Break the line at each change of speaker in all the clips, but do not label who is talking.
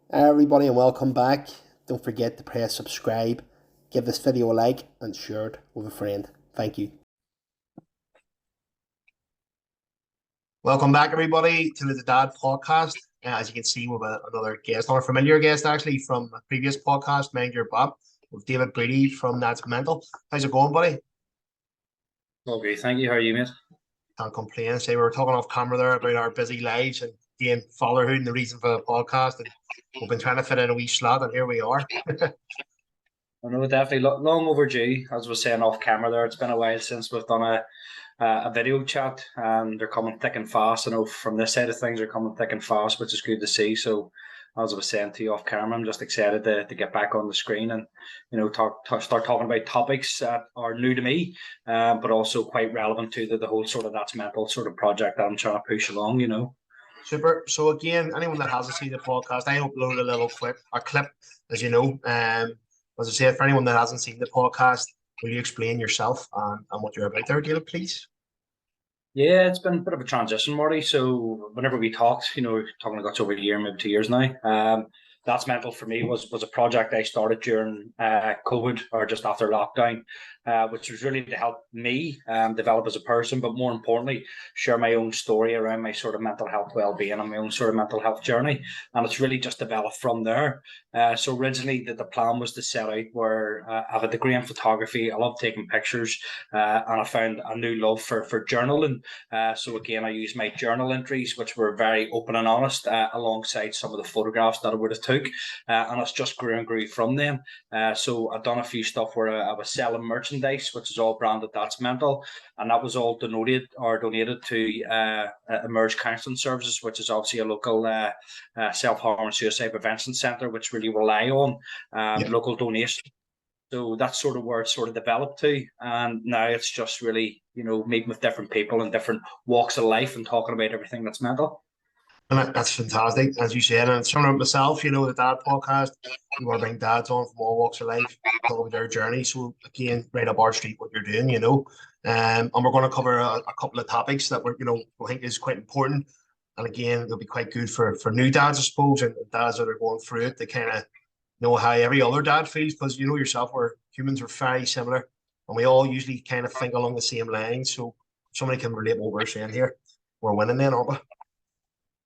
Hi everybody and welcome back. Don't forget to press subscribe, give this video a like and share it with a friend. Thank you. Welcome back everybody to the Dad podcast. As you can see, we have another guest, not a familiar guest actually from a previous podcast, Mind Your Bob, with David Brady from That's Mental. How's it going, buddy?
Okay, thank you. How are you, mate?
Can't complain. Say we were talking off camera there about our busy lives and again fatherhood and the reason for the podcast, and we've been trying to fit in a wee slot, and here we are.
I know definitely long overdue. As we was saying off camera there, it's been a while since we've done a video chat, and they're coming thick and fast. I know from this side of things, they're coming thick and fast, which is good to see. So, as I was saying to you off camera, I'm just excited to get back on the screen and start talking about topics that are new to me, but also quite relevant to the whole sort of That's Mental sort of project that I'm trying to push along.
Super. So again, anyone that hasn't seen the podcast, I uploaded a little clip, as you know. As I said, for anyone that hasn't seen the podcast, will you explain yourself and what you're about there, David, please?
Yeah, it's been a bit of a transition, Marty. So whenever we talked, talking about over a year, maybe 2 years now. That's Mental for me was a project I started during COVID or just after lockdown, which was really to help me develop as a person, but more importantly, share my own story around my sort of mental health well-being and my own sort of mental health journey. And it's really just developed from there. So originally, the plan was to set out where I have a degree in photography. I love taking pictures, and I found a new love for journaling. So again, I used my journal entries, which were very open and honest, alongside some of the photographs that I would have took, and it's just grew and grew from them. So I've done a few stuff where I was selling merchandise, which is all branded That's Mental, and that was all donated to Emerge Counselling Services, which is obviously a local self-harm and suicide prevention centre, which really rely on
Yeah.
local donations. So that's sort of where it sort of developed to. And now it's just really, meeting with different people in different walks of life and talking about everything that's mental.
And that's fantastic, as you said. And it's something with myself, the dad podcast. We want to bring dads on from all walks of life, talk about their journey. So again, right up our street, what you're doing. And we're going to cover a couple of topics that we think is quite important. And again, it'll be quite good for new dads, I suppose, and dads that are going through it. They kind of know how every other dad feels, because you know yourself, we're humans are very similar, and we all usually kind of think along the same lines. So if somebody can relate what we're saying here, we're winning then, aren't we?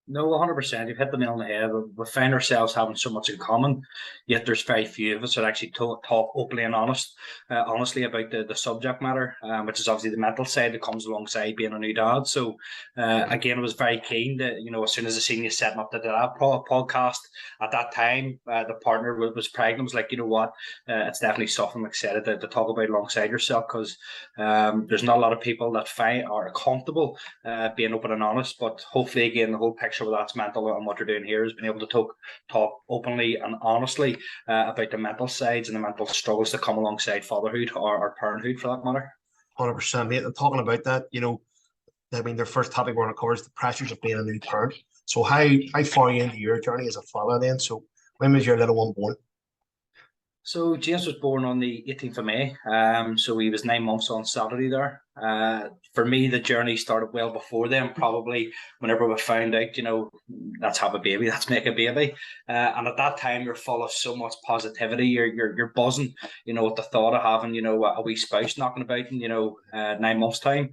No, 100%. You've hit the nail on the head. We find ourselves having so much in common, yet there's very few of us that actually talk openly and honestly about the subject matter, which is obviously the mental side that comes alongside being a new dad. So, again, I was very keen that, as soon as I seen you setting up the dad podcast at that time, the partner was pregnant. Was like, you know what, it's definitely something I'm excited to talk about alongside yourself, because there's not a lot of people that find are comfortable being open and honest. But hopefully, again, the whole picture of That's Mental and what you're doing here is being able to talk openly and honestly about the mental sides and the mental struggles that come alongside fatherhood or parenthood, for that matter.
100%, mate. And talking about that, I mean, the first topic we're going to cover is the pressures of being a new parent. So how far are you into your journey as a father then? So when was your little one born?
So James was born on the 18th of May. So he was 9 months on Saturday there. For me, the journey started well before then. Probably whenever we found out, let's have a baby, let's make a baby. And at that time, you're full of so much positivity. You're buzzing, at the thought of having, a wee spouse knocking about in, 9 months time.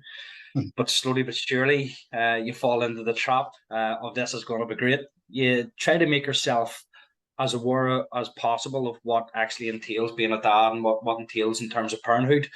But slowly but surely, you fall into the trap of this is going to be great. You try to make yourself as aware as possible of what actually entails being a dad and what entails in terms of parenthood.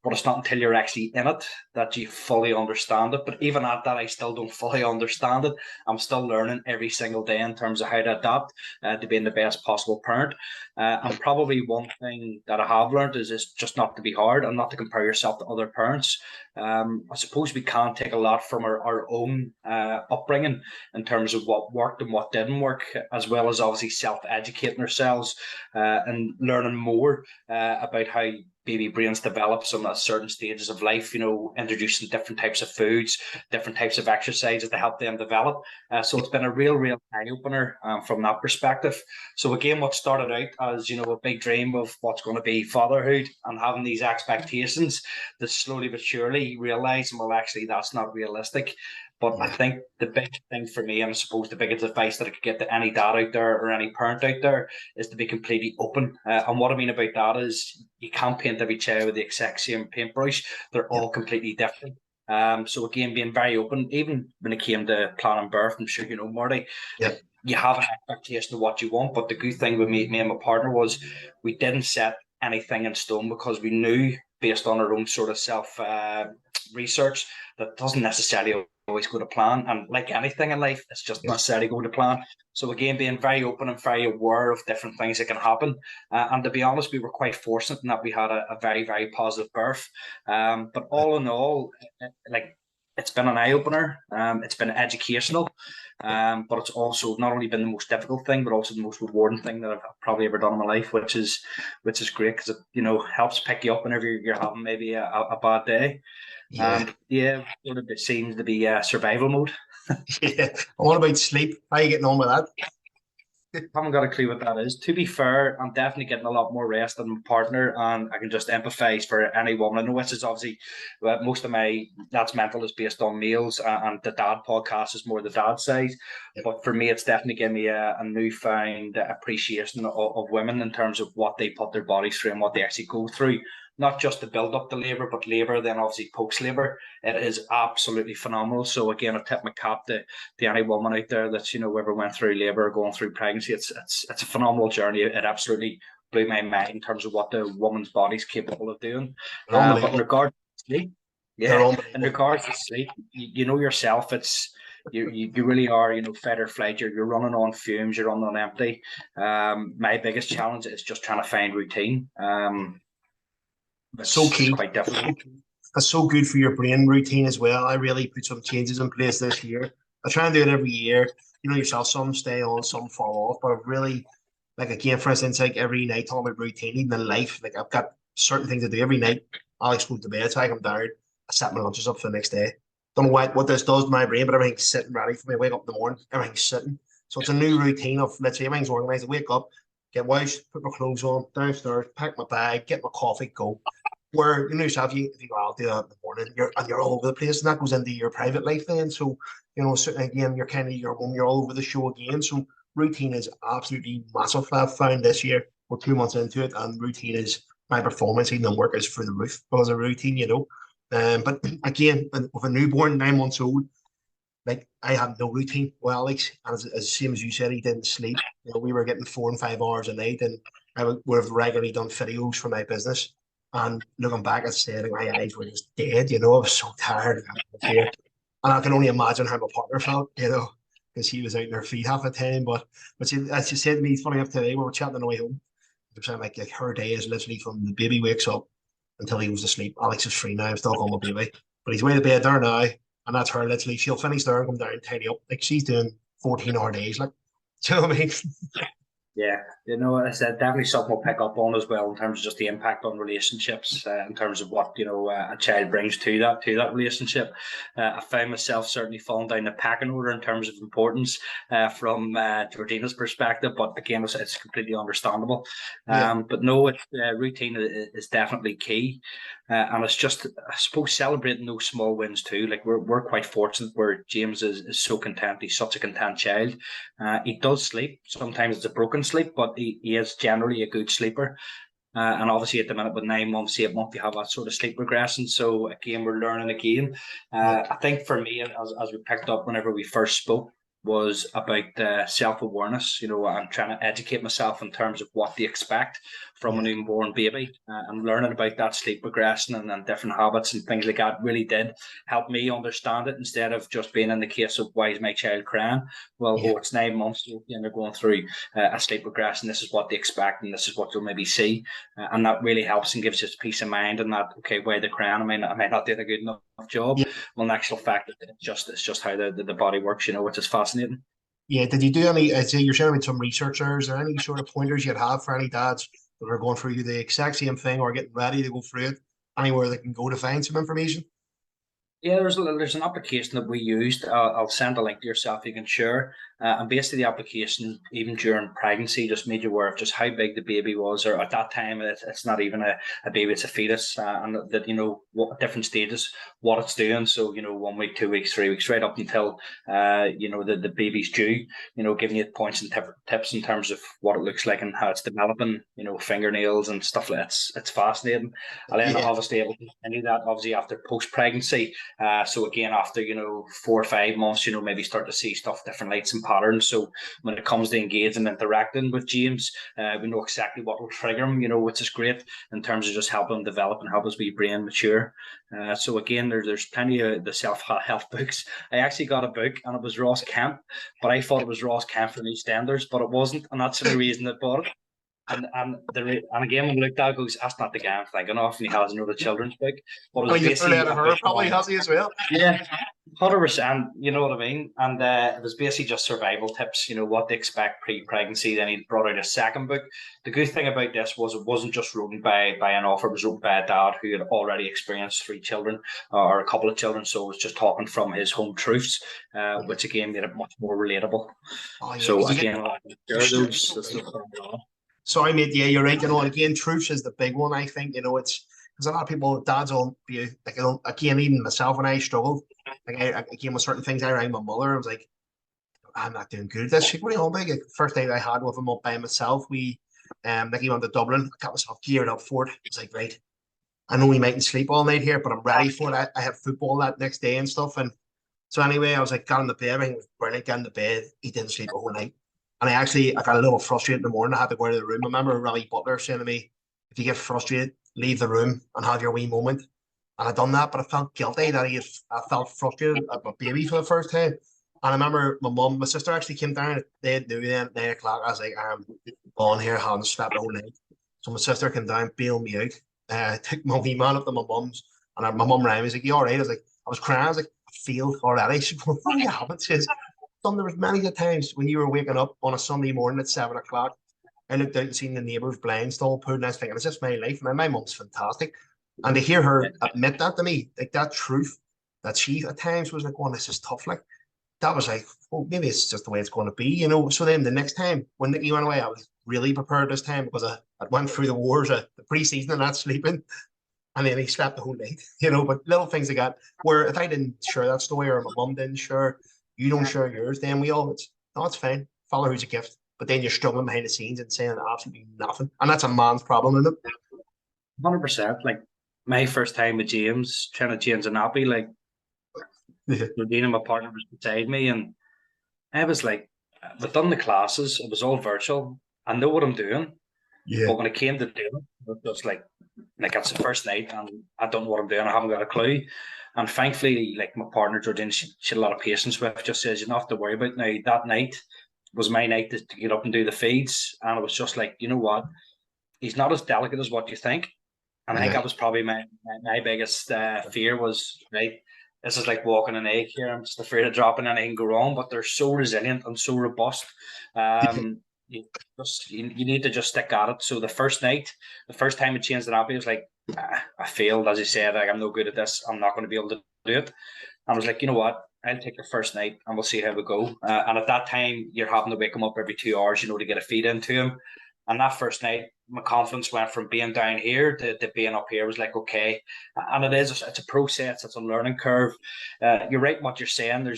But it's not until you're actually in it that you fully understand it. But even at that, I still don't fully understand it. I'm still learning every single day in terms of how to adapt to being the best possible parent. And probably one thing that I have learned is just not to be hard and not to compare yourself to other parents. I suppose we can take a lot from our own upbringing in terms of what worked and what didn't work, as well as obviously self-educating ourselves and learning more about how baby brains develop some at certain stages of life, introducing different types of foods, different types of exercises to help them develop. So it's been a real eye-opener from that perspective. So again, what started out as, a big dream of what's going to be fatherhood and having these expectations that slowly but surely realizing, well, actually, that's not realistic. But I think the big thing for me, and I suppose the biggest advice that I could get to any dad out there or any parent out there, is to be completely open. And what I mean about that is you can't paint every child with the exact same paintbrush. They're all completely different. So again, being very open, even when it came to planning birth, I'm sure you know, Marty, you have an expectation of what you want. But the good thing with me and my partner was we didn't set anything in stone, because we knew, based on our own sort of self research, that doesn't necessarily always go to plan. And like anything in life, it's just not necessarily going to plan. So again, being very open and very aware of different things that can happen. And to be honest, we were quite fortunate in that we had a very, very positive birth. But all in all, like, it's been an eye-opener. It's been educational. But it's also not only been the most difficult thing, but also the most rewarding thing that I've probably ever done in my life, which is great, because it helps pick you up whenever you're having maybe a bad day. It seems to be survival mode.
What about sleep? How are you getting on with that?
I haven't got a clue what that is. To be fair, I'm definitely getting a lot more rest than my partner, and I can just empathise for any woman. I know this is obviously most of my That's Mental is based on males, and the dad podcast is more the dad side. But for me, it's definitely given me a newfound appreciation of women in terms of what they put their bodies through and what they actually go through. Not just to build up the labour, but labour, then obviously post-labour. It is absolutely phenomenal. So again, I tip my cap to any woman out there that's, ever went through labour or going through pregnancy. It's a phenomenal journey. It absolutely blew my mind in terms of what the woman's body's capable of doing. But in regards to sleep, in regards to sleep, you know yourself, it's you really are, fight or flight. You're running on fumes, you're running on empty. My biggest challenge is just trying to find routine.
So key.
Quite difficult.
That's so good for your brain routine as well. I really put some changes in place this year. I try and do it every year. You know yourself, some stay on, some fall off. But I've really, like, again, for instance, like every night, talking about routine, even in life, like I've got certain things to do every night. Alex goes to bed, so I come down, I set my lunches up for the next day. Don't know what this does to my brain, but everything's sitting ready for me. I wake up in the morning, everything's sitting. So it's a new routine of, let's say, everything's organized. I wake up, get washed, put my clothes on, downstairs, pack my bag, get my coffee, go. Where yourself, if you go out there in the morning, you're all over the place, and that goes into your private life then. So again, you're kind of your home, you're all over the show again. So routine is absolutely massive. I've found this year we're 2 months into it, and routine is my performance even in work is through the roof because of routine. But again, with a newborn 9 months old, like I have no routine. Well, Alex, as same as you said, he didn't sleep. We were getting 4 and 5 hours a night, and I would have regularly done videos for my business. And looking back, I said, like, my eyes were just dead. I was so tired. And I can only imagine how my partner felt, because he was out in her feet half the time. But she, as she said to me, funny enough today, we were chatting on the way home. She was saying, like her day is literally from the baby wakes up until he goes to sleep. Alex is free now. I'm still calling my baby, but he's way to bed there now, and that's her literally. She'll finish there and come down and tidy up. Like she's doing 14-hour days. Like, do you know what I mean?
Yeah, I said definitely something we'll pick up on as well in terms of just the impact on relationships, in terms of what a child brings to that relationship. I found myself certainly falling down the pecking order in terms of importance from Georgina's perspective, but again, it's completely understandable. But no, routine is definitely key. And it's just, I suppose, celebrating those small wins too. Like we're quite fortunate where James is so content. He's such a content child. He does sleep. Sometimes it's a broken sleep, but he is generally a good sleeper. And obviously at the minute with 9 months, 8 months, you have that sort of sleep regression. So again, we're learning again. I think for me, as we picked up whenever we first spoke, was about self-awareness. I'm trying to educate myself in terms of what to expect from a newborn baby, and learning about that sleep regression and different habits and things like that really did help me understand it, instead of just being in the case of why is my child crying? Well, it's 9 months and they're going through a sleep regression. This is what they expect and this is what you'll maybe see, and that really helps and gives us peace of mind, and that, okay, why they're crying, I might not do a good enough job. Well, in actual fact, it's just how the body works, which is fascinating.
Yeah, did you do any, I'd say you're sharing with some researchers, or any sort of pointers you'd have for any dads that are going through the exact same thing or getting ready to go through it, anywhere they can go to find some information?
Yeah, there's an application that we used. I'll send a link to yourself. You can share. And basically, the application, even during pregnancy, just made you aware of just how big the baby was. Or at that time, it's not even a baby; it's a fetus, and that what different stages, what it's doing. So, 1 week, 2 weeks, 3 weeks, right up until, the baby's due, giving you points and tips in terms of what it looks like and how it's developing, fingernails and stuff like that. It's fascinating. And then obviously able to continue that obviously after post-pregnancy. So again, after, 4 or 5 months, maybe start to see stuff, different lights and patterns. So when it comes to engaging and interacting with James, we know exactly what will trigger him, which is great in terms of just helping him develop and help his wee brain mature. So again, there's plenty of the self-help books. I actually got a book and it was Ross Kemp, but I thought it was Ross Kemp from EastEnders, but it wasn't, and that's the reason I bought it. And again, when we looked at it, goes, that's not the guy I'm thinking of, and he has another children's book. But it was basically
her probably has he as well.
Yeah, 100%. You know what I mean? And it was basically just survival tips. What to expect pre-pregnancy. Then he brought out a second book. The good thing about this was it wasn't just written by an author. It was written by a dad who had already experienced 3 children or a couple of children. So it was just talking from his home truths, which again made it much more relatable. Oh, yeah. So again,
Sorry, mate. Yeah, you're right. Again, truth is the big one. I think it's because a lot of people, dads will be like, again, even myself when I struggled, like again with certain things, I rang my mother. I was like, I'm not doing good at this. She's what are you on about? Like, first night I had with him up by myself, we like he went to Dublin. I got myself geared up for it. I was like, right, I know we mightn't sleep all night here, but I'm ready for it. I have football that next day and stuff. And so anyway, I was like, got in the bed, everything was brilliant, got in the bed. He didn't sleep the whole night. And I got a little frustrated in the morning. I had to go out of the room. I remember Riley Butler saying to me, if you get frustrated, leave the room and have your wee moment. And I done that, but I felt guilty that I felt frustrated at my baby for the first time. And I remember my sister actually came down. They had knew then at 9 o'clock. I was like, I'm on here, hadn't slept the whole night. So my sister came down, bailed me out. Took my wee man up to my mum's. And my mum rang me. Was like, you all right? I was like, I was crying. I was like, I feel already. She goes, what are you having? She says, there was many times when you were waking up on a Sunday morning at 7 o'clock. I looked out and seen the neighbour's blinds still pulled, and I was thinking, it's just my life. Man, my mum's fantastic. And to hear her admit that to me, like that truth, that she at times was like, oh, this is tough. Like, that was like, oh, maybe it's just the way it's going to be, So then the next time, when Nicky went away, I was really prepared this time because I went through the wars, the pre-season and not sleeping. And then he slept the whole night, But little things like that, where if I didn't share that story or my mum didn't share, you don't share yours, then it's fine. Fatherhood's a gift. But then you're struggling behind the scenes and saying absolutely nothing. And that's a man's problem, isn't it?
100%. Like my first time with James, trying to change a nappy, like Nadine and my partner was beside me, and I was like, we've done the classes, it was all virtual. I know what I'm doing. Yeah. But when it came to doing it, it was just like it's the first night and I don't know what I'm doing. I haven't got a clue. And thankfully, like my partner, Jordan, she had a lot of patience with, just says, you don't have to worry about it. Now. That night was my night to get up and do the feeds. And it was just like, you know what? He's not as delicate as what you think. And I think that was probably my biggest fear was, right, this is like walking an egg here. I'm just afraid of dropping anything go wrong. But they're so resilient and so robust. You need to just stick at it. So the first time I changed the nappy, I was like, I failed, as you said, like I'm no good at this. I'm not going to be able to do it. And I was like, you know what? I'll take the first night and we'll see how we go. And at that time, you're having to wake him up every 2 hours, to get a feed into him. And that first night, my confidence went from being down here to being up here. Was like, okay. And it's a process. It's a learning curve. You're right in what you're saying.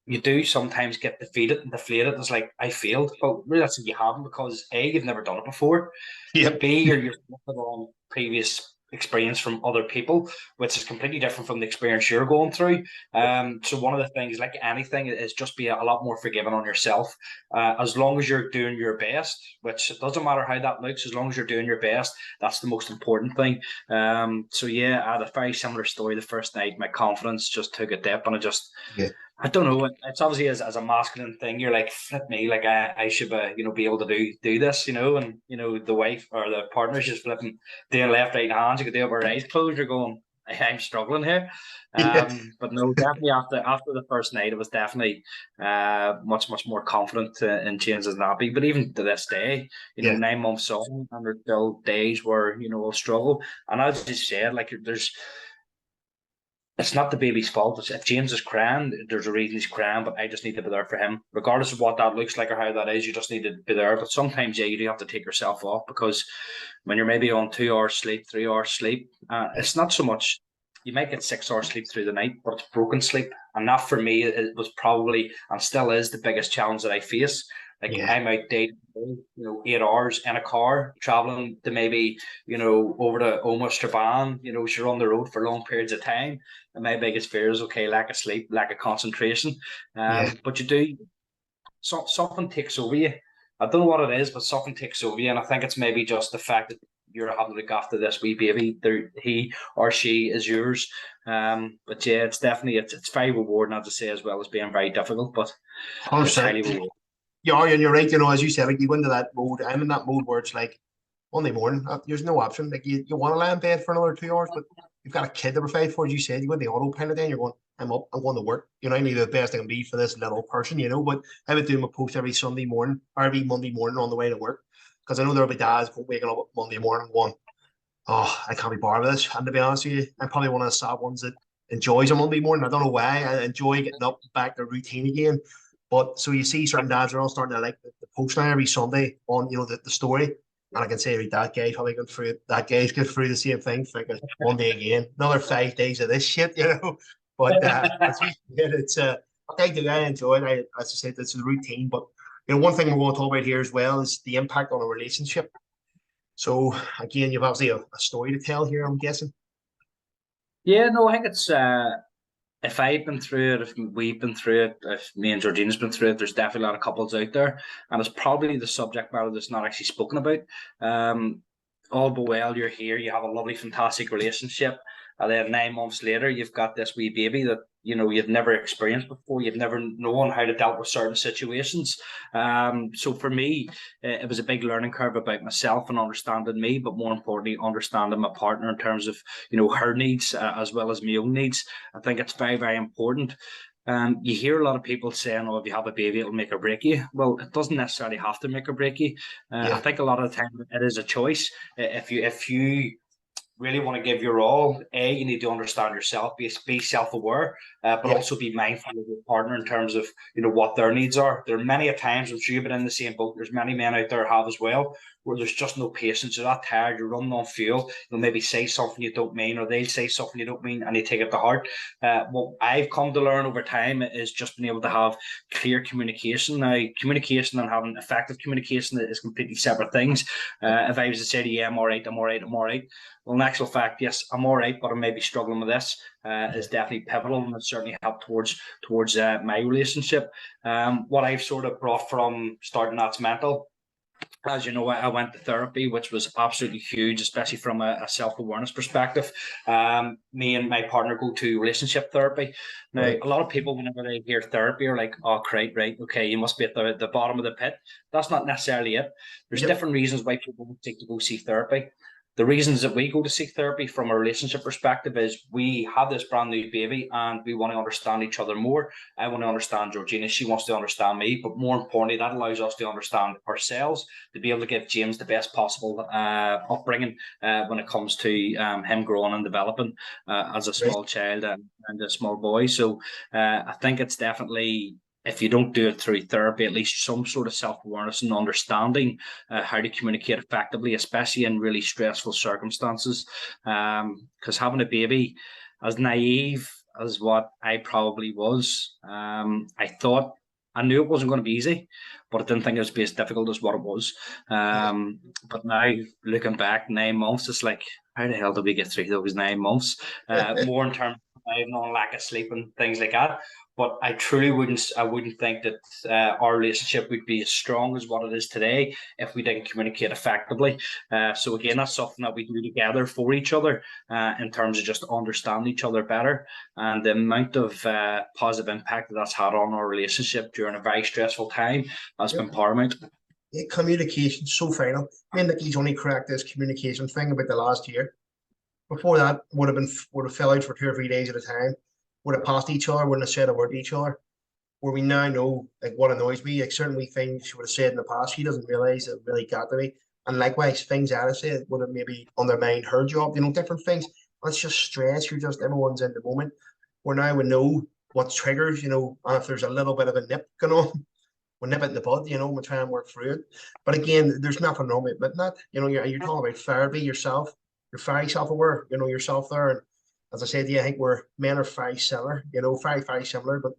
You do sometimes get defeated and deflated. It's like, I failed. But really, that's what you haven't, because A, you've never done it before. Yep. B, you're on previous experience from other people, which is completely different from the experience you're going through. So one of the things, like anything, is just be a lot more forgiving on yourself. As long as you're doing your best, which it doesn't matter how that looks, as long as you're doing your best, that's the most important thing. So yeah, I had a very similar story the first night. My confidence just took a dip, and I don't know. It's obviously as a masculine thing. You're like, flip me, like I should be able to do this, and the wife or the partner's just flipping doing left, right hands. You could do it with her eyes closed. You're going, I'm struggling here. But no, definitely after the first night, it was definitely much more confident in changing nappy. But even to this day, 9 months on, and there's still days where I'll struggle. And as you said, like it's not the baby's fault. If James is crying, there's a reason he's crying, but I just need to be there for him. Regardless of what that looks like or how that is, you just need to be there. But sometimes, you do have to take yourself off, because when you're maybe on 2 hours sleep, 3 hours sleep, it's not so much you might get 6 hours sleep through the night, but it's broken sleep. And that for me, it was probably and still is the biggest challenge that I face. Like
Yeah.
I'm out day, 8 hours in a car traveling to maybe, over to almost Japan, you're on the road for long periods of time. And my biggest fear is okay, lack of sleep, lack of concentration.
Yeah.
But you do, something takes over you. I don't know what it is, but something takes over you. And I think it's maybe just the fact that you're having to look after this wee baby. He or she is yours. But yeah, it's definitely it's very rewarding, as I say, as well as being very difficult. But it's
100%.
highly rewarding.
Yeah, and you're right. As you said, like you go into that mode. I'm in that mode where it's like Monday morning. There's no option. Like you want to lie in bed for another 2 hours, but you've got a kid to provide for, as you said. You go in the autopilot, then you're going. I'm up. I'm going to work. I need the best I can be for this little person. But I would do my post every Sunday morning or every Monday morning on the way to work, because I know there'll be dads waking up Monday morning going, "Oh, I can't be bothered with this." And to be honest with you, I'm probably one of the sad ones that enjoys a Monday morning. I don't know why. I enjoy getting up back to routine again. But so you see certain dads are all starting to like the post now every Sunday on the story. And I can say that guy's probably going through it. That guy's going through the same thing, thinking one day again, another 5 days of this shit. But as you said, it's I do. I enjoy it. As I said, it's a routine. But one thing we're going to talk about here as well is the impact on a relationship. So again, you've obviously a story to tell here, I'm guessing.
Yeah, no, I think it's if I've been through it, if we've been through it, if me and Georgina's been through it, there's definitely a lot of couples out there, and it's probably the subject matter that's not actually spoken about. All but well, you're here, you have a lovely, fantastic relationship, and then 9 months later, you've got this wee baby that you've never experienced before. You've never known how to deal with certain situations. So for me, it was a big learning curve about myself and understanding me, but more importantly, understanding my partner in terms of her needs as well as my own needs. I think it's very, very important. You hear a lot of people saying, "Oh, if you have a baby, it'll make or break you." Well, it doesn't necessarily have to make or break you. I
Yeah,
think a lot of the time it is a choice. If you really want to give your all, you need to understand yourself, be self-aware, but
yeah,
also be mindful of your partner in terms of what their needs are. There are many a times, I'm sure you've been in the same boat. There's many men out there have as well, where there's just no patience. You're not tired. You're running on fuel. You'll maybe say something you don't mean, or they'll say something you don't mean, and you take it to heart. What I've come to learn over time is just being able to have clear communication. Now, communication and having effective communication is completely separate things. If I was to say to you, "I'm all right, I'm all right, I'm all right," well, in actual fact, yes, I'm all right, but I may be struggling with this. Is definitely pivotal, and it's certainly helped towards my relationship. What I've sort of brought from starting that's mental. As you know, I went to therapy, which was absolutely huge, especially from a self-awareness perspective. Me and my partner go to relationship therapy. Now,
right.
a lot of people, whenever they hear therapy, are like, "Oh, great, right, okay, you must be at the bottom of the pit." That's not necessarily it. There's
Yep.
different reasons why people take to go see therapy. The reasons that we go to seek therapy from a relationship perspective is we have this brand new baby and we want to understand each other more. I want to understand Georgina. She wants to understand me. But more importantly, that allows us to understand ourselves, to be able to give James the best possible upbringing when it comes to him growing and developing as a
Right.
small child and a small boy. So I think it's definitely, if you don't do it through therapy, at least some sort of self-awareness and understanding how to communicate effectively, especially in really stressful circumstances. Because having a baby, as naive as what I probably was, I thought I knew it wasn't going to be easy, but I didn't think it was be as difficult as what it was.
Yeah.
But now looking back, 9 months, it's like, how the hell did we get through those 9 months? More in terms of lack of sleep and things like that. But I wouldn't think that our relationship would be as strong as what it is today if we didn't communicate effectively. So again, that's something that we do together for each other in terms of just understanding each other better, and the amount of positive impact that that's had on our relationship during a very stressful time has
Yep.
been paramount.
Yeah, communication so vital. I mean, like he's only cracked this communication thing about the last year. Before that, would have fell out for 2 or 3 days at a time. Would have passed each other, wouldn't have said a word to each other. Where we now know, like what annoys me, like certain wee things she would have said in the past, she doesn't realize it really got to me. And likewise, things I'd have said would have maybe undermined her job. Different things. And it's just stress. You're just everyone's in the moment. Where now we know what triggers, and if there's a little bit of a nip going on, we'll nip it in the bud, we'll try and work through it. But again, there's nothing wrong with admitting that. You're talking about therapy yourself. You're very self-aware, yourself there. as I said, yeah, I think we're men are very similar, very, very similar. But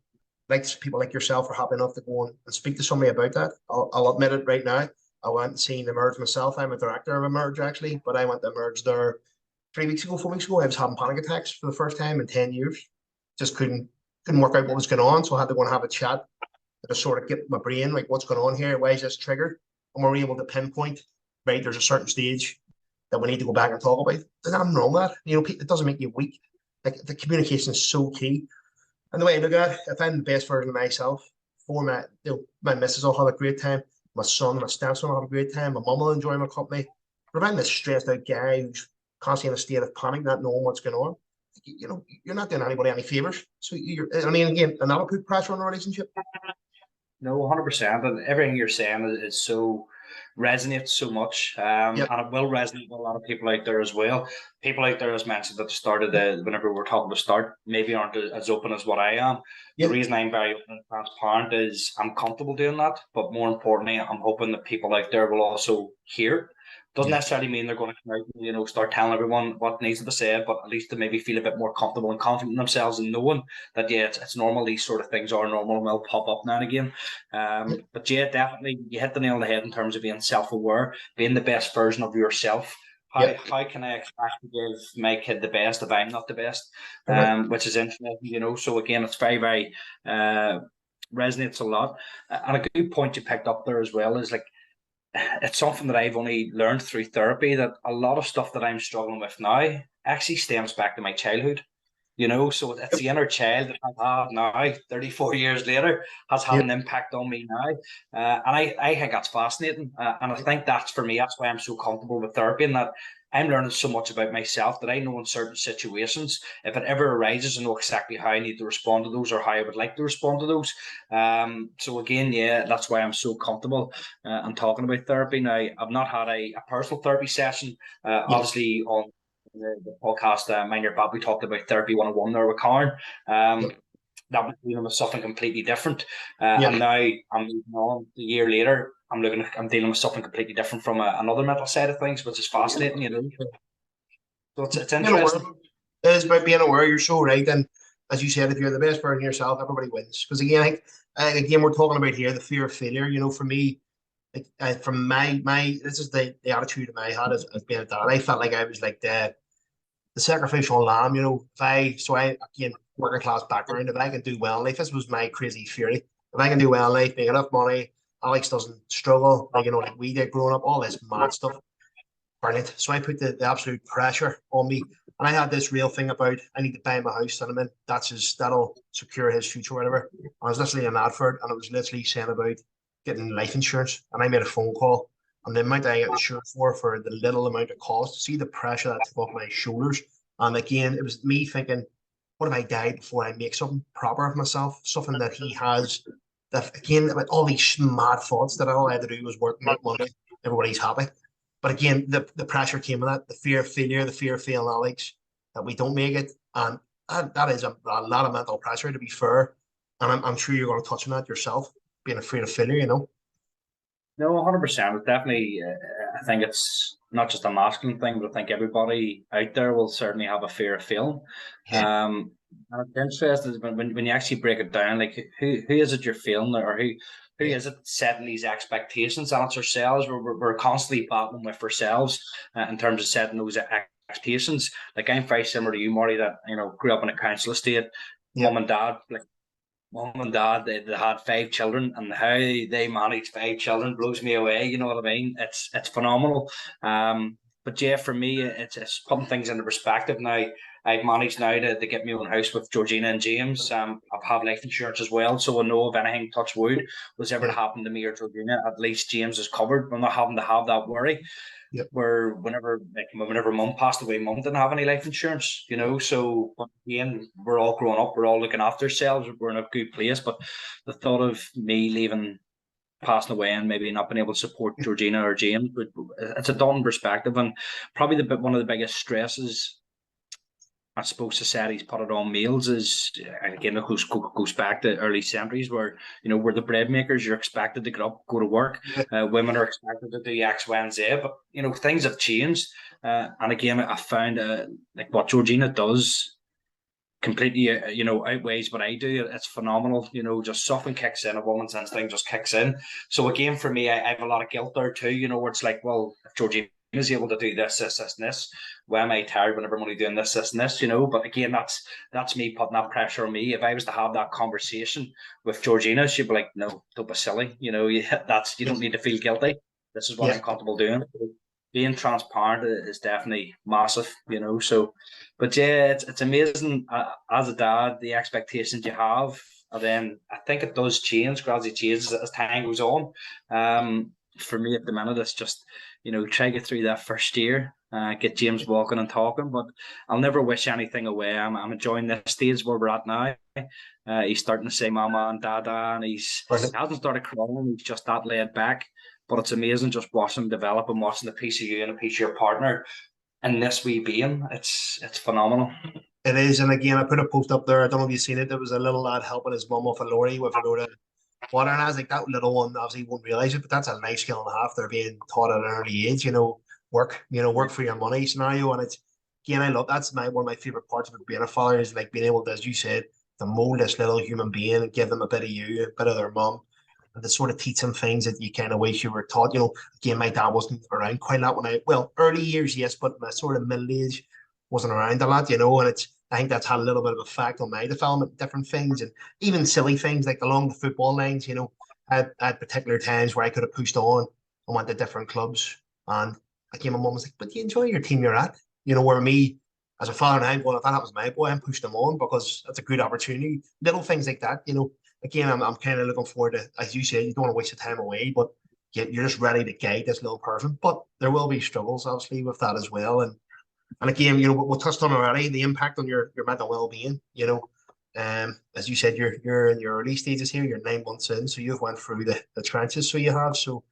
like people like yourself are happy enough to go and speak to somebody about that. I'll admit it right now. I went and seen Emerge myself. I'm a director of Emerge actually, but I went to Emerge there 3 weeks ago, 4 weeks ago. I was having panic attacks for the first time in 10 years. Just couldn't work out what was going on, so I had to go and have a chat to sort of get my brain like what's going on here, why is this triggered, and we're able to pinpoint right. There's a certain stage that we need to go back and talk about. There's nothing wrong with that. It doesn't make you weak. Like the communication is so key. And the way I look at it, if I'm the best version of myself, for my missus will have a great time, my son, my stepson will have a great time, my mum will enjoy my company. But if I'm this stressed out guy who's constantly in a state of panic, not knowing what's going on, you're not doing anybody any favors. So again, and that'll put pressure on a relationship.
No, 100%. And everything you're saying is so resonates so much. And it will resonate with a lot of people out there as well. People out there, as mentioned at the start of whenever we're talking to start, maybe aren't as open as what I am. The reason I'm very open and transparent is I'm comfortable doing that. But more importantly, I'm hoping that people out there will also hear. Doesn't necessarily mean they're going to come out and, start telling everyone what needs to be said, but at least to maybe feel a bit more comfortable and confident in themselves and knowing that, it's normal. These sort of things are normal and will pop up now and again. But definitely you hit the nail on the head in terms of being self-aware, being the best version of yourself. How can I expect to give my kid the best if I'm not the best? Which is interesting, So again, it's very, very resonates a lot. And a good point you picked up there as well is like, it's something that I've only learned through therapy, that a lot of stuff that I'm struggling with now actually stems back to my childhood. So it's the inner child that I've had now, 34 years later, has had an impact on me now. And I think that's fascinating. And I think that's, for me, that's why I'm so comfortable with therapy, and that I'm learning so much about myself that I know in certain situations, if it ever arises, I know exactly how I need to respond to those or how I would like to respond to those. So again, that's why I'm so comfortable and talking about therapy. Now, I've not had a personal therapy session, obviously on the podcast, Mind Your Bab, we talked about Therapy 101 there with Karen. That was dealing with something completely different. And now I'm moving on a year later. I'm dealing with something completely different from another mental side of things, which is fascinating, So it's interesting.
It is about being aware. You're so right. And as you said, if you're the best version of yourself, everybody wins. Because again, we're talking about here the fear of failure. For me, from my this is the attitude that I had as being a dad. I felt like I was like the sacrificial lamb. I again, working class background. If I can do well in life, this was my crazy theory. If I can do well in life, make enough money, Alex doesn't struggle like we did growing up, all this mad stuff. Brilliant. So I put the absolute pressure on me. And I had this real thing about I need to buy my house that I'm in. That'll secure his future, whatever. I was literally an advert, and it was literally saying about getting life insurance. And I made a phone call, and the amount I got insured for the little amount of cost, to see the pressure that took off my shoulders. And again, it was me thinking, what if I died before I make something proper of myself? Something that he has, that again, about all these mad thoughts that all I had to do was work, make money, everybody's happy. But again, the pressure came with that, the fear of failure, the fear of failing Alex, that we don't make it. And that is a lot of mental pressure, to be fair. And I'm sure you're going to touch on that yourself, being afraid of failure,
No, 100%. Definitely, I think it's not just a masculine thing, but I think everybody out there will certainly have a fear of failing. And it's interesting when you actually break it down, like who is it you're feeling, or who is it setting these expectations? And it's ourselves. We're constantly battling with ourselves in terms of setting those expectations. Like I'm very similar to you, Marty, that grew up in a council estate. Mum and dad, they had 5 children, and how they manage 5 children blows me away. You know what I mean? It's phenomenal. But for me, it's putting things into perspective now. I've managed now to get my own house with Georgina and James. I've had life insurance as well, so I know if anything, touch wood, was ever to happen to me or Georgina, at least James is covered. We're not having to have that worry. Where whenever mum passed away, mum didn't have any life insurance, So again, we're all growing up, we're all looking after ourselves, we're in a good place. But the thought of me leaving, passing away, and maybe not being able to support Georgina or James, it's a daunting perspective, and probably one of the biggest stresses I suppose society's put it on males is, again, it goes back to early centuries where, we're the bread makers. You're expected to get up, go to work. Women are expected to do X, Y, and Z. But, things have changed. And again, I found like what Georgina does completely, outweighs what I do. It's phenomenal. Just something kicks in, a woman's instinct just kicks in. So again, for me, I have a lot of guilt there too. Where it's like, well, if Georgina is able to do this, this, this, and this, why am I tired whenever I'm only doing this, this, and this? But again, that's me putting that pressure on me. If I was to have that conversation with Georgina, she'd be like, "No, don't be silly. You don't need to feel guilty. This is what
Yeah.
I'm comfortable doing." Being transparent is definitely massive. So, but yeah, it's amazing as a dad the expectations you have, and then I think it does change, gradually changes as time goes on. For me at the minute, it's just try to get through that first year, get James walking and talking. But I'll never wish anything away. I'm enjoying this stage where we're at now. He's starting to say mama and dada, and he hasn't started crying. He's just that laid back. But it's amazing just watching him develop and watching the piece of you and a piece of your partner and this wee being. It's phenomenal.
It is, and again, I put a post up there. I don't know if you've seen it. There was a little lad helping his mum off a lorry with a load of water, and I was like, that little one obviously won't realise it, but that's a life skill and a half. They're being taught at an early age. Work for your money scenario, and it's again, I love that's one of my favorite parts of being a father is like being able to, as you said, to mold this little human being and give them a bit of you, a bit of their mum, and to sort of teach them things that you kind of wish you were taught. Again, my dad wasn't around quite a lot early years, yes, but my sort of middle age wasn't around a lot, and I think that's had a little bit of effect on my development, different things, and even silly things like along the football lines, at particular times where I could have pushed on and went to different clubs. And again, my mum was like, but you enjoy your team you're at, where me, as a father, and I'm going, if that was my boy, I'm pushed them on because that's a good opportunity. Little things like that, again, I'm kind of looking forward to, as you said, you don't want to waste the time away, but you're just ready to guide this little person. But there will be struggles, obviously, with that as well. And again, we touched on already the impact on your mental well-being. As you said, you're in your early stages here. You're 9 months in, so you've went through the trenches. So you have. So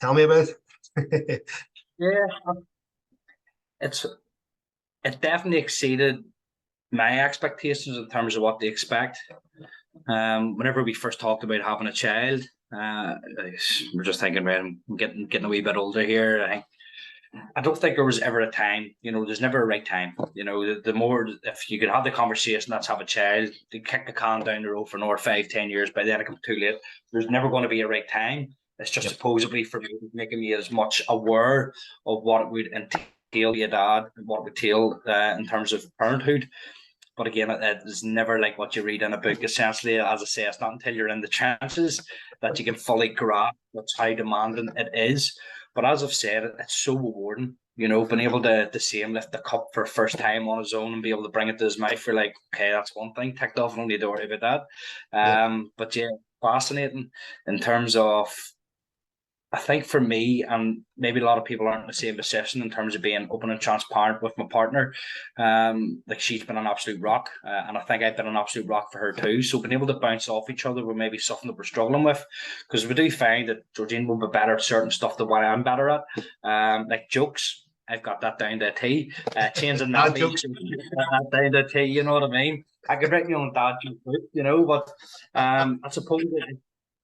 tell me about it.
Yeah, it definitely exceeded my expectations in terms of what they expect. Whenever we first talked about having a child, we're just thinking, man, I'm getting a wee bit older here. I don't think there was ever a time, there's never a right time. The more, if you could have the conversation, let's have a child, to kick the can down the road for another 5, 10 years, by then it comes too late. There's never going to be a right time. It's just supposedly for me, making me as much aware of what it would entail be a dad and what it would entail in terms of parenthood. But again, it is never like what you read in a book. Essentially, as I say, it's not until you're in the trenches that you can fully grasp that's how demanding it is. But as I've said, it's so rewarding, being able to see him lift the cup for the first time on his own and be able to bring it to his mouth. You're like, okay, that's one thing ticked off. I don't need to worry about that. But yeah, fascinating in terms of, I think for me, and maybe a lot of people aren't in the same position in terms of being open and transparent with my partner. Like she's been an absolute rock, and I think I've been an absolute rock for her too. So being able to bounce off each other with maybe something that we're struggling with, because we do find that Georgine will be better at certain stuff than what I'm better at, like jokes. I've got that down to a T. Changing that jokes down to a T. You know what I mean? I could write my own dad joke, but I suppose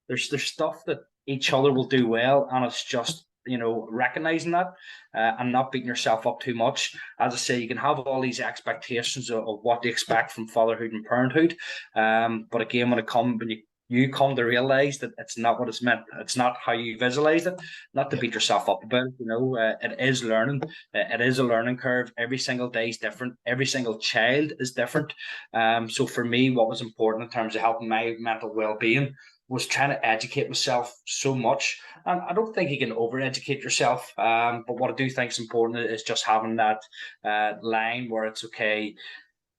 there's stuff that each other will do well, and it's just recognizing that and not beating yourself up too much. As I say, you can have all these expectations of what to expect from fatherhood and parenthood, but again, when you come to realize that it's not what it's meant, it's not how you visualize it, not to beat yourself up about it. It is learning. It is a learning curve. Every single day is different. Every single child is different. So for me, what was important in terms of helping my mental well-being was trying to educate myself so much. And I don't think you can over-educate yourself, but what I do think is important is just having that line where it's okay.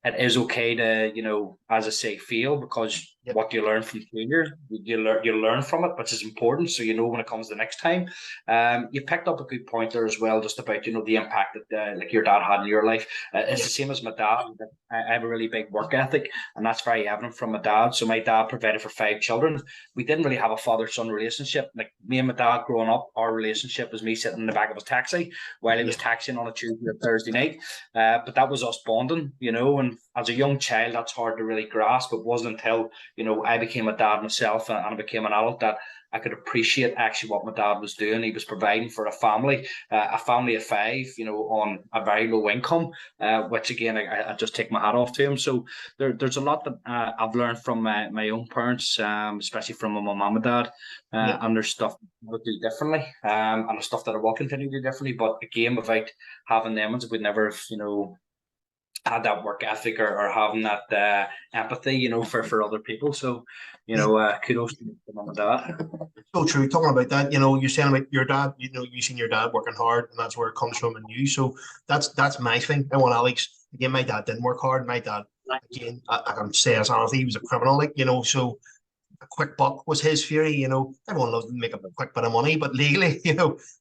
It is okay to, as I say, fail, because what you learn from failure, you learn from it, which is important. So, when it comes the next time. You picked up a good point there as well, just about, the impact that like your dad had in your life. It's the same as my dad. I have a really big work ethic, and that's very evident from my dad. So my dad provided for 5 children. We didn't really have a father-son relationship. Like me and my dad growing up, our relationship was me sitting in the back of his taxi while he was taxiing on a Tuesday or Thursday night. But that was us bonding, and as a young child, that's hard to really grasp. It wasn't until, I became a dad myself and I became an adult that I could appreciate actually what my dad was doing. He was providing for a family of five, on a very low income, which again, I just take my hat off to him. So there's a lot that I've learned from my own parents, especially from my mum and dad,
Yeah.
and there's stuff I would do differently, and there's stuff that I will continue to do differently. But again, without having them, we'd never have, had that work ethic or having that empathy, for other people. So, kudos to mum and dad.
So true. Talking about that, you're saying about your dad, you seen your dad working hard, and that's where it comes from in you. So that's my thing. I want Alex, again, my dad didn't work hard. My dad, again, I can say as honestly, he was a criminal, so a quick buck was his fury, everyone loves to make a quick bit of money, but legally,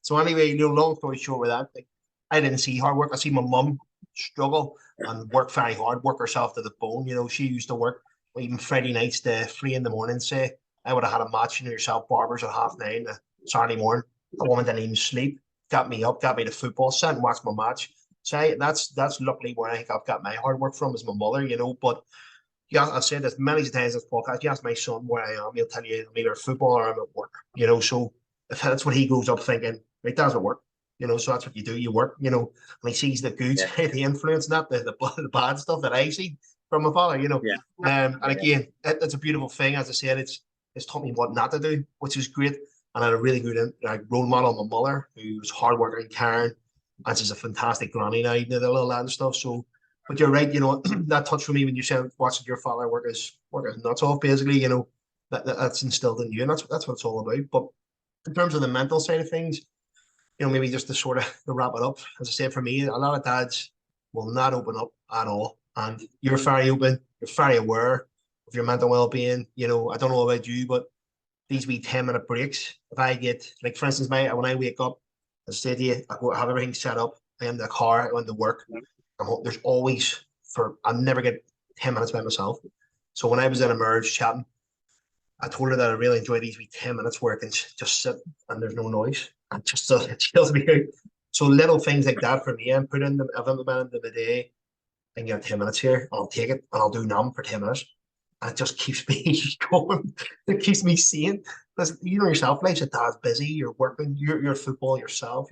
So anyway, long story short with that, I didn't see hard work. I see my mum struggle and work very hard, work herself to the bone. She used to work even Friday nights to 3 in the morning, say. I would have had a match, yourself, barbers at 9:30 Saturday morning. The woman didn't even sleep, got me up, got me to football, sat and watched my match. So that's luckily where I think I've got my hard work from is my mother, but yeah, I've said this many times in this podcast. You ask my son where I am, he'll tell you I'm either football or I'm at work. So if that's what he grows up thinking, right, that's at work. So that's what you do. You work. And he sees the good, the influence, not the bad stuff that I see from my father. And again, it's a beautiful thing. As I said, it's taught me what not to do, which is great. And I had a really good role model, my mother, who was hardworking, caring, and she's a fantastic granny now, the little lad and stuff. So. But you're right, that touched for me when you said watching your father work his nuts off, basically, that's instilled in you, and that's what it's all about. But in terms of the mental side of things, maybe just to sort of to wrap it up, as I said, for me, a lot of dads will not open up at all. And you're very open, you're very aware of your mental well-being. I don't know about you, but these wee 10-minute breaks, if I get, like, for instance, when I wake up, as I said to you, I go have everything set up, I am in the car, I go into work. There's always I never get 10 minutes by myself. So when I was in Emerge chatting, I told her that I really enjoy these wee 10 minutes where I can just sit and there's no noise and just it chills me out. So little things like that for me, I've implemented in the day. I can get 10 minutes here, and I'll take it and I'll do numb for 10 minutes. And it just keeps me going. It keeps me sane. Because yourself, life's a dad's busy, you're working, you're football yourself,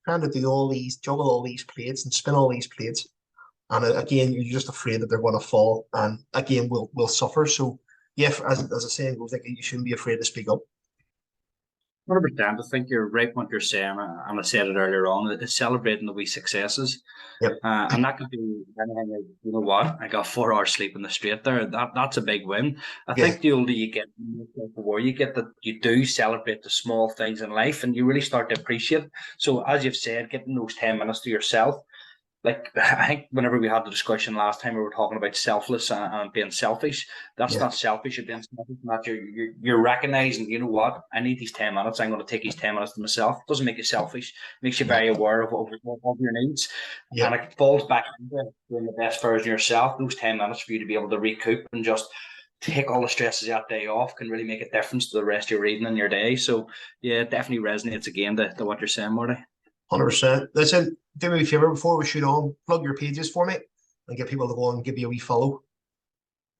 trying to juggle all these plates and spin all these plates. And again, you're just afraid that they're going to fall. And again, we'll suffer. So, yeah, as the saying goes, like, you shouldn't be afraid to speak up.
100%. I think you're right what you're saying, and I said it earlier on. It's celebrating the wee successes,
Yep.
And that could be anything. Like, you know what? I got 4 hours sleep in the straight there. That's a big win. I think the older you get, the more you get, that you do celebrate the small things in life, and you really start to appreciate. So, as you've said, getting those 10 minutes to yourself. Like, I think whenever we had the discussion last time, we were talking about selfless and being selfish. That's not selfish. You're being selfish. Not you're recognizing, you know what? I need these 10 minutes. I'm going to take these 10 minutes to myself. It doesn't make you selfish. It makes you very aware of your needs. And it falls back into being the best version of yourself. Those 10 minutes for you to be able to recoup and just take all the stresses that day off can really make a difference to the rest of your evening and your day. So, yeah, it definitely resonates again to what you're saying, Marty.
100%. Listen, do me a favor before we shoot on, plug your pages for me and get people to go and give you a wee follow.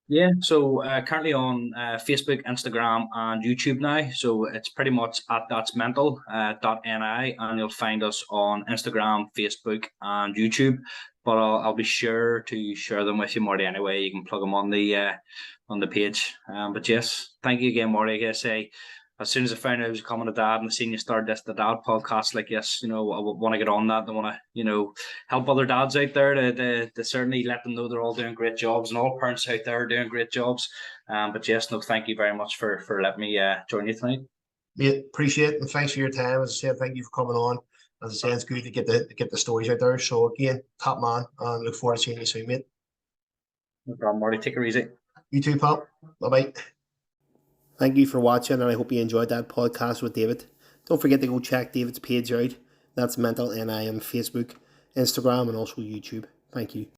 Yeah, so currently on Facebook, Instagram, and YouTube now. So it's pretty much at That's Mental .ni, and you'll find us on Instagram, Facebook, and YouTube. But I'll be sure to share them with you, Marty. Anyway, you can plug them on the page. But yes, thank you again, Marty. I say, as soon as I found out I was becoming a dad and I seen you start the dad podcast, like, yes, I want to get on that. I want to, help other dads out there to certainly let them know they're all doing great jobs, and all parents out there are doing great jobs. But yes, thank you very much for letting me join you tonight.
Mate, appreciate it, and thanks for your time. As I said, thank you for coming on. As I said, it's good to get the stories out there. So again, top man, and look forward to seeing you soon, mate.
No problem, Marty. Take it easy.
You too, pal. Bye-bye. Thank you for watching, and I hope you enjoyed that podcast with David. Don't forget to go check David's page out. That's Mental NI on Facebook, Instagram, and also YouTube. Thank you.